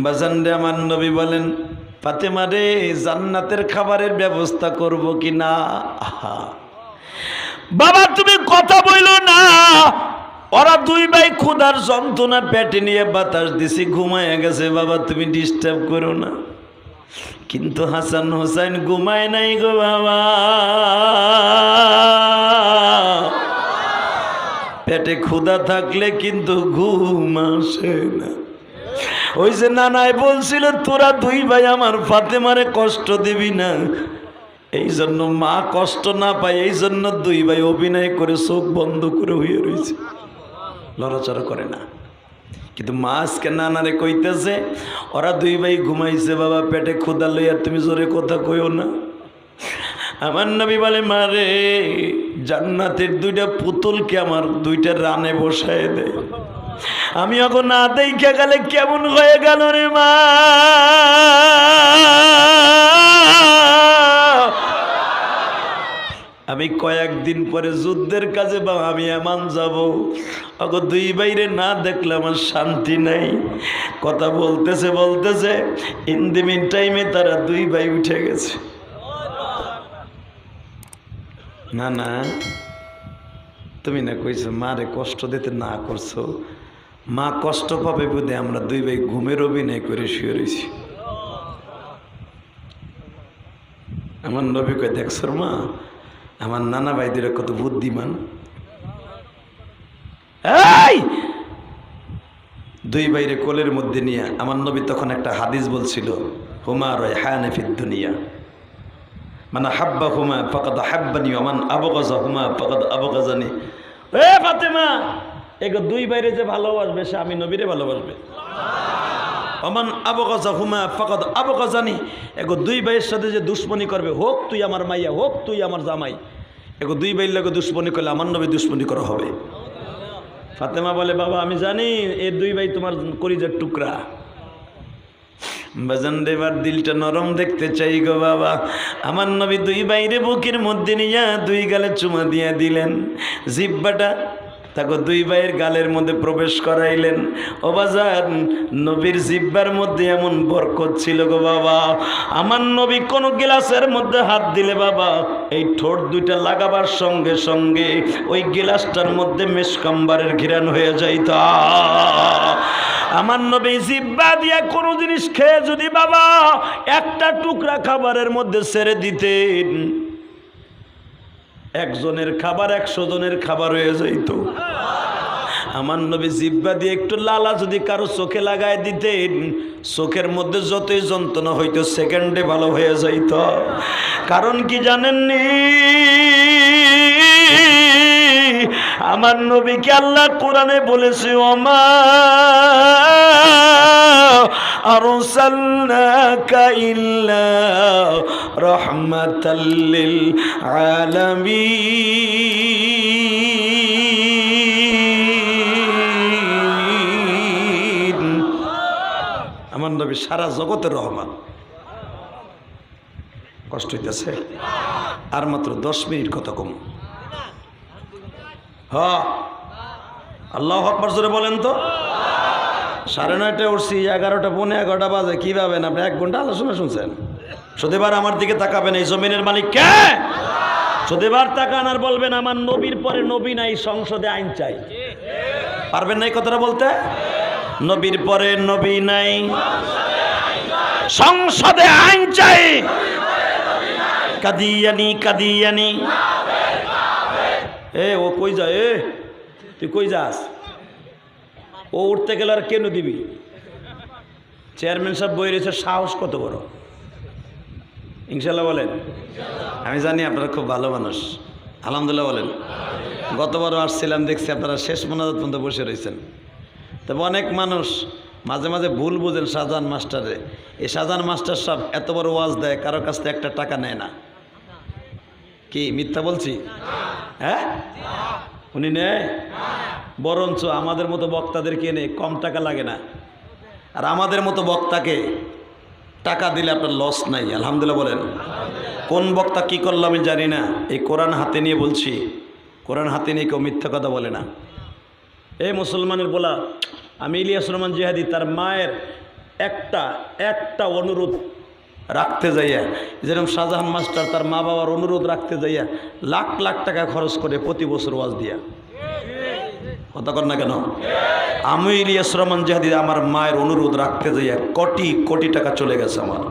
বাজান রে আমার নবী বলেন, ফাতেমা রে জান্নাতের খাবারের ব্যবস্থা করব কি না? বাবা তুমি কথা বইলো না। ওরা দুই ভাই ক্ষুধার যন্ত্রণা পেটে নিয়ে বাতাস দিছি, ঘুমায় গেছে। বাবা তুমি ডিস্টার্ব করো না। কিন্তু হাসান হোসেন ঘুমায় নাই গো বাবা, পেটে ক্ষুধা থাকলে কিন্তু ঘুম আসে না। ওই যে নানাই বলছিল তোরা দুই ভাই আমার ফাতেমারে কষ্ট দিবি না, এই জন্য মা কষ্ট না পায়, এই জন্য দুই ভাই অভিনয় করে চোখ বন্ধ করে হয়ে রয়েছে, লড়াচড়া করে না। কিন্তু মা আজকে নানারে কইতেছে ওরা দুই ভাই ঘুমাইছে বাবা, পেটে ক্ষুধা লইয়া তুমি জোরে কথা কইও না। আমার নবী বলে, মারে জান্নাতের দুইটা পুতুলকে আমার দুইটা রানে বসায় দেয়। আমি এখন না দেখে গেলে কেমন হয়ে গেল রে মা। আমি কয়েকদিন পরে যুদ্ধের কাজে বা আমি এমন যাব, অগো দুই বাইরে না দেখলে আমার শান্তি নাই। কথা বলতেছে বলতেছে ইন দি মিন টাইমে তারা দুই ভাই উঠে গেছে। না না তুমি না কইছো মারে কষ্ট দিতে না করছো, মা কষ্ট পাবে বোধে আমরা দুই ভাই ঘুমের অভিনয় করে শুয়ে রয়েছি। আমার নবী কয়, দেখছো মা আমার নানা ভাইদের কত বুদ্ধিমান। এই দুই ভাইরে কোলের মধ্যে নিয়ে আমার নবী তখন একটা হাদিস বলছিল, হুমা রায়হানে ফিদ দুনিয়া, মানে হাব্বা হুমা ফাকাদ হাব্বানি ওয়া মান আবগাযা হুমা ফাকাদ আবগাযানি। এ ফাতেমা এগো দুই ভাইরে যে ভালোবাসবে সে আমি নবীরে ভালোবাসবে। ওমান আবগাযা হুমা ফাকাদ আবগাযানি, এগো দুই ভাইয়ের সাথে যে দুশ্মনী করবে, হোক তুই আমার মাইয়া হোক তুই আমার জামাই, এগো দুই ভাইয়ের লগে দুশ্মনী করলে আমার নবী দুশ্মনী করা হবে। ফাতেমা বলে, বাবা আমি জানি এই দুই ভাই তোমার কলিজার টুকরা। বাজান দেবার দিলটা নরম দেখতে চাই গো বাবা। আমার নবী দুই বাইরে বুকের মধ্যে নিয়ে দুই গালে চুমা দিয়ে দিলেন, জিব্বাটা তাকে দুই ভাইয়ের গালের মধ্যে প্রবেশ করাইলেন। ও বাজান নবীর জিব্বার মধ্যে এমন বরকত ছিল গো বাবা, আমার নবী কোন গ্লাসের মধ্যে হাত দিলে বাবা এই ঠোঁট দুইটা লাগাবার সঙ্গে সঙ্গে ওই গ্লাসটার মধ্যে মেশকাম্বারের ঘিরান হয়ে যাইত। আমার নবী জিব্বা দিয়া কোনো জিনিস খেয়ে যদি বাবা একটা টুকরা খাবারের মধ্যে ছেড়ে দিতেন, একজনের খাবার 100 জনের খাবার হয়ে যাইত। আমার নবী জিব্বা দিয়ে একটু লালা যদি কারো চোখে লাগায় দিতেন, চোখের মধ্যে যতই যন্ত্রণা হইতো সেকেন্ডে ভালো হয়ে যাইত। কারণ কি জানেননি, আমার নবীকে আল্লাহ কোরআনে বলেছে, ওমা আরসালনাকা ইল্লা রাহমাতাল লিল আলামিন। আমার নবী সারা জগতের রহমান। কষ্ট হইতেছে আর মাত্র 10 মিনিট কথা কম। হ্যাঁ আল্লাহু আকবার জোরে বলেন তো। 9:30 উঠছি, 11টা পৌনে 11টা বাজে, কি ভাবেন আপনি 1 ঘন্টা আলোচনা শুনছেন? সদেবার আমার দিকে তাকাবেন, এই জমিনের মালিক কে? সদেবার তাকান আর বলবেন আমার নবীর পরে নবী নাই, সংসদে আইন চাই। পারবেন না এই কথাটা বলতে? নবীর পরে নবী নাই, সংসদে আইন চাই। কাদিয়ানি কাদিয়ানি। এ ও কই যায়? এ তুই কই যাস? ও উঠতে গেলে আর কেন দিবি? চেয়ারম্যান সাহেব বই রয়েছে, সাহস কত বড়! ইনশাল্লাহ বলেন। আমি জানি আপনারা খুব ভালো মানুষ, আলহামদুলিল্লাহ বলেন। গতবারও আসছিলাম, দেখছি আপনারা শেষ মোনাজাত পর্যন্ত বসে রয়েছেন। তবে অনেক মানুষ মাঝে মাঝে ভুল বুঝেন শাহজাহান মাস্টারে। এই শাহজাহান মাস্টার সাহেব এত বড় ওয়াজ দেয়, কারো কাছ থেকে 1 টাকা নেয় না। কি মিথ্যা বলছি? হ্যাঁ উনি নেয়, বরঞ্চ আমাদের মতো বক্তাদেরকে এনে কম টাকা লাগে না। আর আমাদের মতো বক্তাকে টাকা দিলে আপনার লস নাই, আলহামদুলিল্লাহ বলেন। কোন বক্তা কি করলো আমি জানি না, এই কোরআন হাতে নিয়ে বলছি, কোরআন হাতে নিয়ে কেউ মিথ্যা কথা বলে না। এই মুসলমানের বলা, আমি ইলিয়াস রহমান জিহাদি তার মায়ের একটা অনুরোধ রাখতে যাইয়া, যেরকম শাহজাহান মাস্টার তার মা বাবার অনুরোধ রাখতে যাইয়া লাখ লাখ টাকা খরচ করে প্রতি বছর ওয়াজ দিয়া, কথা কর না কেন? আমি ইলিয়াস রহমান জাহাদি আমার মায়ের অনুরোধ রাখতে যাইয়া কোটি কোটি টাকা চলে গেছে আমার।